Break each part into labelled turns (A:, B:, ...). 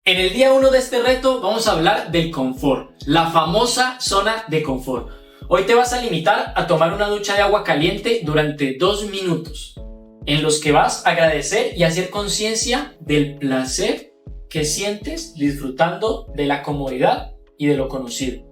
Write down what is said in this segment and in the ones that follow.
A: En el día 1 de este reto vamos a hablar del confort, la famosa zona de confort. Hoy te vas a limitar a tomar una ducha de agua caliente durante 2 minutos, en los que vas a agradecer y hacer conciencia del placer que sientes disfrutando de la comodidad y de lo conocido.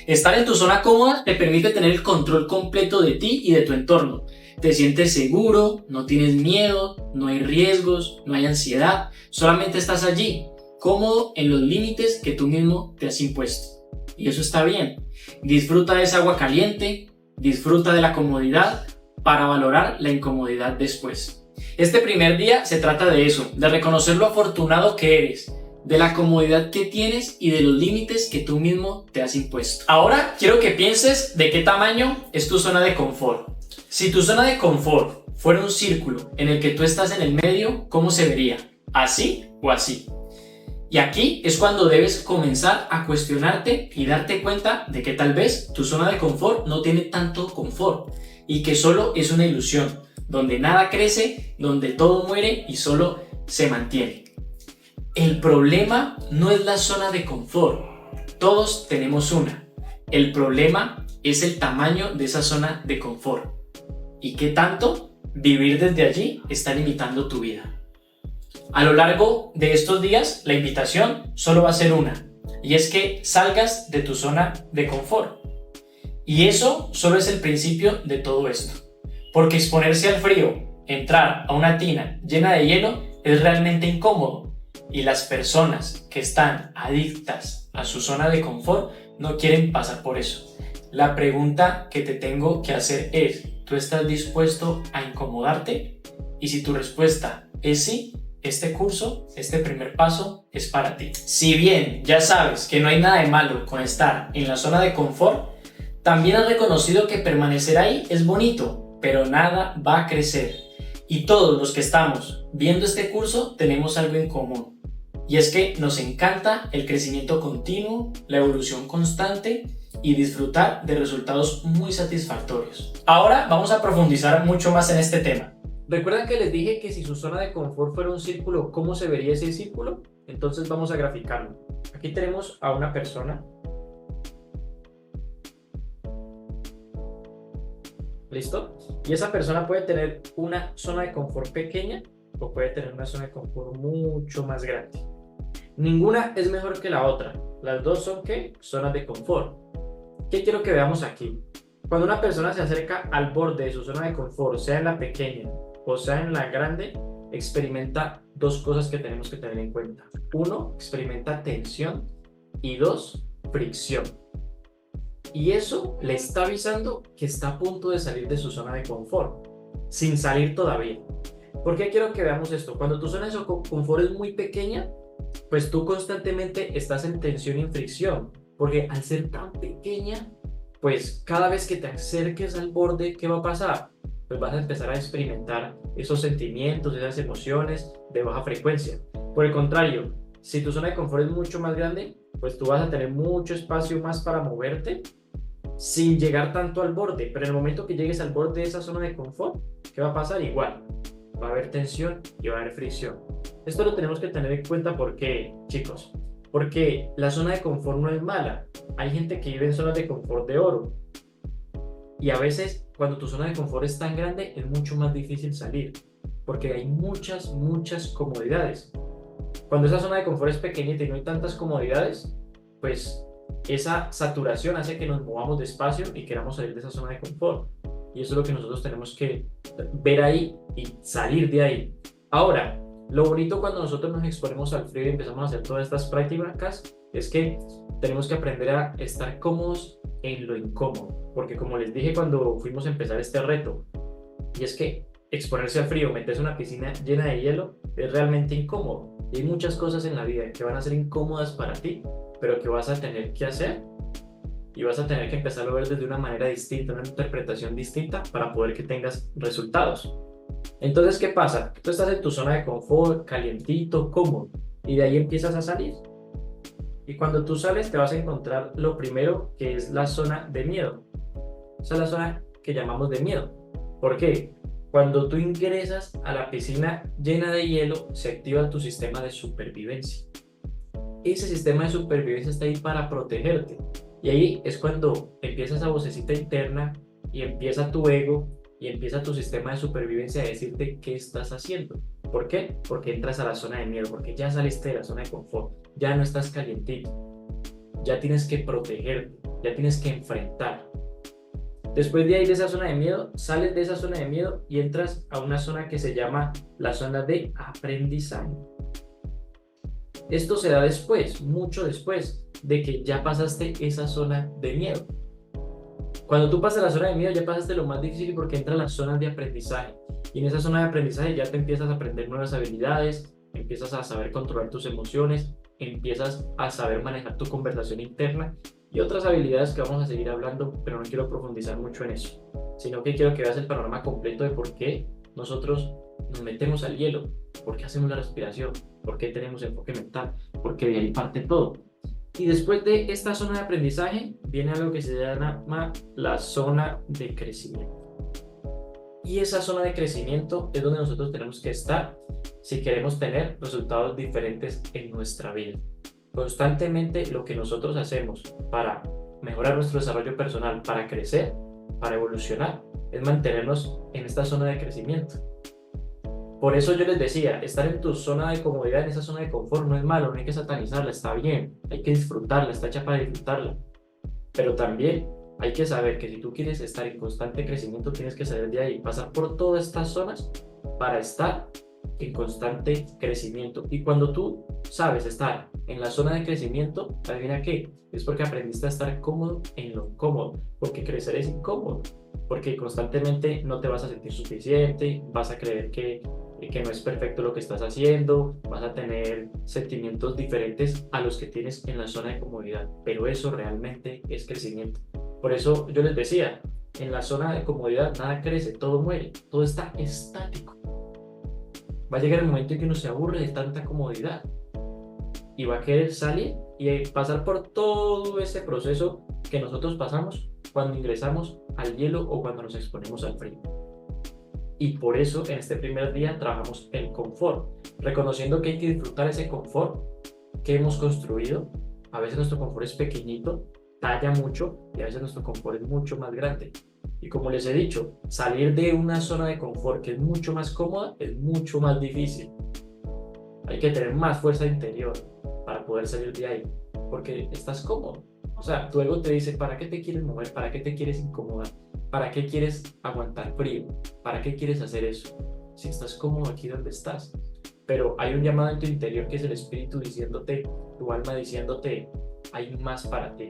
A: Estar en tu zona cómoda te permite tener el control completo de ti y de tu entorno. Te sientes seguro, no tienes miedo, no hay riesgos, no hay ansiedad, solamente estás allí, cómodo en los límites que tú mismo te has impuesto. Y eso está bien. Disfruta de esa agua caliente, disfruta de la comodidad para valorar la incomodidad después. Este primer día se trata de eso, de reconocer lo afortunado que eres, de la comodidad que tienes y de los límites que tú mismo te has impuesto. Ahora quiero que pienses de qué tamaño es tu zona de confort. Si tu zona de confort fuera un círculo en el que tú estás en el medio, ¿cómo se vería? ¿Así o así? Y aquí es cuando debes comenzar a cuestionarte y darte cuenta de que tal vez tu zona de confort no tiene tanto confort y que solo es una ilusión, donde nada crece, donde todo muere y solo se mantiene. El problema no es la zona de confort, todos tenemos una. El problema es el tamaño de esa zona de confort y qué tanto vivir desde allí está limitando tu vida. A lo largo de estos días, la invitación solo va a ser una, y es que salgas de tu zona de confort. Y eso solo es el principio de todo esto, porque exponerse al frío, entrar a una tina llena de hielo, es realmente incómodo, y las personas que están adictas a su zona de confort no quieren pasar por eso. La pregunta que te tengo que hacer es, ¿tú estás dispuesto a incomodarte? Y si tu respuesta es sí, este curso, este primer paso es para ti. Si bien ya sabes que no hay nada de malo con estar en la zona de confort, también has reconocido que permanecer ahí es bonito, pero nada va a crecer. Y todos los que estamos viendo este curso tenemos algo en común. Y es que nos encanta el crecimiento continuo, la evolución constante y disfrutar de resultados muy satisfactorios. Ahora vamos a profundizar mucho más en este tema. ¿Recuerdan que les dije que si su zona de confort fuera un círculo, cómo se vería ese círculo? Entonces vamos a graficarlo. Aquí tenemos a una persona. ¿Listo? Y esa persona puede tener una zona de confort pequeña o puede tener una zona de confort mucho más grande. Ninguna es mejor que la otra. Las dos son, ¿qué? Zonas de confort. ¿Qué quiero que veamos aquí? Cuando una persona se acerca al borde de su zona de confort, sea en la pequeña o sea en la grande, experimenta dos cosas que tenemos que tener en cuenta. Uno, experimenta tensión y dos, fricción. Y eso le está avisando que está a punto de salir de su zona de confort, sin salir todavía. ¿Por qué quiero que veamos esto? Cuando tu zona de confort es muy pequeña, pues tú constantemente estás en tensión y en fricción, porque al ser tan pequeña, pues cada vez que te acerques al borde, ¿qué va a pasar? Pues vas a empezar a experimentar esos sentimientos, esas emociones de baja frecuencia. Por el contrario, si tu zona de confort es mucho más grande, pues tú vas a tener mucho espacio más para moverte sin llegar tanto al borde. Pero en el momento que llegues al borde de esa zona de confort, ¿qué va a pasar? Igual, va a haber tensión y va a haber fricción. Esto lo tenemos que tener en cuenta porque, chicos, porque la zona de confort no es mala. Hay gente que vive en zonas de confort de oro. Y a veces, cuando tu zona de confort es tan grande, es mucho más difícil salir. Porque hay muchas comodidades. Cuando esa zona de confort es pequeñita y no hay tantas comodidades, pues esa saturación hace que nos movamos despacio y queramos salir de esa zona de confort. Y eso es lo que nosotros tenemos que ver ahí y salir de ahí. Ahora, lo bonito cuando nosotros nos exponemos al frío y empezamos a hacer todas estas prácticas es que tenemos que aprender a estar cómodos en lo incómodo. Porque como les dije cuando fuimos a empezar este reto, y es que exponerse al frío, meterse en una piscina llena de hielo, es realmente incómodo. Y hay muchas cosas en la vida que van a ser incómodas para ti, pero que vas a tener que hacer y vas a tener que empezar a ver desde una manera distinta, una interpretación distinta para poder que tengas resultados. Entonces, ¿qué pasa? Tú estás en tu zona de confort, calientito, cómodo, y de ahí empiezas a salir. Y cuando tú sales te vas a encontrar lo primero que es la zona de miedo. Esa es la zona que llamamos de miedo. ¿Por qué? Cuando tú ingresas a la piscina llena de hielo, se activa tu sistema de supervivencia.
B: ese sistema de supervivencia está ahí para protegerte. Y ahí es cuando empieza esa vocecita interna y empieza tu ego y empieza tu sistema de supervivencia a decirte qué estás haciendo. ¿Por qué? Porque entras a la zona de miedo, porque ya saliste de la zona de confort, ya no estás calientito, ya tienes que protegerte, ya tienes que enfrentar. Después de ahí de esa zona de miedo, sales de esa zona de miedo y entras a una zona que se llama la zona de aprendizaje. Esto se da después, mucho después de que ya pasaste esa zona de miedo. Cuando tú pasas la zona de miedo ya pasaste lo más difícil porque entra la zona de aprendizaje. Y en esa zona de aprendizaje ya te empiezas a aprender nuevas habilidades, empiezas a saber controlar tus emociones, empiezas a saber manejar tu conversación interna y otras habilidades que vamos a seguir hablando, pero no quiero profundizar mucho en eso, sino que quiero que veas el panorama completo de por qué nosotros nos metemos al hielo, por qué hacemos la respiración, por qué tenemos enfoque mental, porque de ahí parte todo. Y después de esta zona de aprendizaje viene algo que se llama la zona de crecimiento. Y esa zona de crecimiento es donde nosotros tenemos que estar si queremos tener resultados diferentes en nuestra vida. Constantemente lo que nosotros hacemos para mejorar nuestro desarrollo personal, para crecer, para evolucionar, es mantenernos en esta zona de crecimiento. Por eso yo les decía, estar en tu zona de comodidad, en esa zona de confort, no es malo, no hay que satanizarla, está bien, hay que disfrutarla, está hecha para disfrutarla. Pero también hay que saber que si tú quieres estar en constante crecimiento, tienes que salir de ahí, pasar por todas estas zonas para estar en constante crecimiento. Y cuando tú sabes estar en la zona de crecimiento, adivina qué, es porque aprendiste a estar cómodo en lo cómodo, porque crecer es incómodo, porque constantemente no te vas a sentir suficiente, vas a creer que no es perfecto lo que estás haciendo, vas a tener sentimientos diferentes a los que tienes en la zona de comodidad, pero eso realmente es crecimiento. Por eso yo les decía, en la zona de comodidad nada crece, todo muere, todo está estático. Va a llegar el momento en que uno se aburre de tanta comodidad y va a querer salir y pasar por todo ese proceso que nosotros pasamos cuando ingresamos al hielo o cuando nos exponemos al frío. Y por eso en este primer día trabajamos el confort, reconociendo que hay que disfrutar ese confort que hemos construido. A veces nuestro confort es pequeñito, talla mucho, y a veces nuestro confort es mucho más grande. Y como les he dicho, salir de una zona de confort que es mucho más cómoda es mucho más difícil. Hay que tener más fuerza interior para poder salir de ahí, porque estás cómodo. O sea, tu ego te dice, ¿para qué te quieres mover? ¿Para qué te quieres incomodar? ¿Para qué quieres aguantar frío? ¿Para qué quieres hacer eso? Si estás cómodo aquí donde estás. Pero hay un llamado en tu interior que es el espíritu diciéndote, tu alma diciéndote, hay más para ti.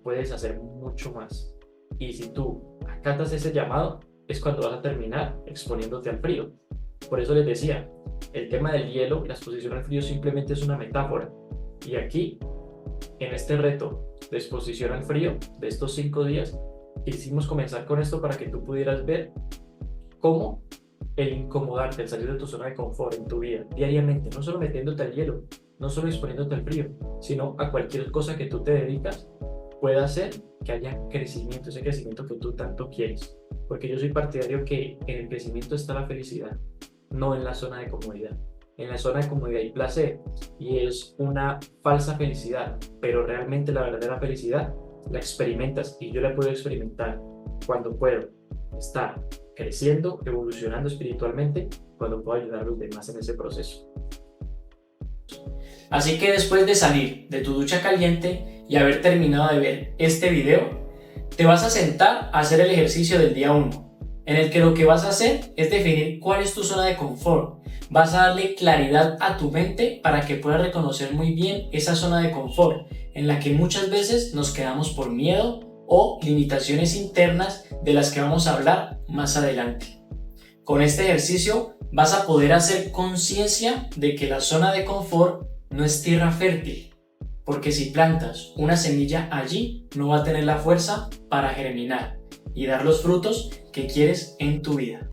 B: Puedes hacer mucho más. Y si tú acatas ese llamado, es cuando vas a terminar exponiéndote al frío. Por eso les decía, el tema del hielo y la exposición al frío simplemente es una metáfora. Y aquí, en este reto de exposición al frío de estos 5 días, quisimos comenzar con esto para que tú pudieras ver cómo el incomodarte, el salir de tu zona de confort en tu vida diariamente, no solo metiéndote al hielo, no solo exponiéndote al frío, sino a cualquier cosa que tú te dedicas, puede hacer que haya crecimiento, ese crecimiento que tú tanto quieres. Porque yo soy partidario que en el crecimiento está la felicidad, no en la zona de comodidad. En la zona de comodidad hay placer y es una falsa felicidad, pero realmente la verdadera felicidad la experimentas y yo la puedo experimentar cuando puedo estar creciendo, evolucionando espiritualmente, cuando puedo ayudar a los demás en ese proceso.
A: Así que después de salir de tu ducha caliente y haber terminado de ver este video, te vas a sentar a hacer el ejercicio del día 1, en el que lo que vas a hacer es definir cuál es tu zona de confort. Vas a darle claridad a tu mente para que puedas reconocer muy bien esa zona de confort, en la que muchas veces nos quedamos por miedo o limitaciones internas de las que vamos a hablar más adelante. Con este ejercicio vas a poder hacer conciencia de que la zona de confort no es tierra fértil, porque si plantas una semilla allí no va a tener la fuerza para germinar y dar los frutos que quieres en tu vida.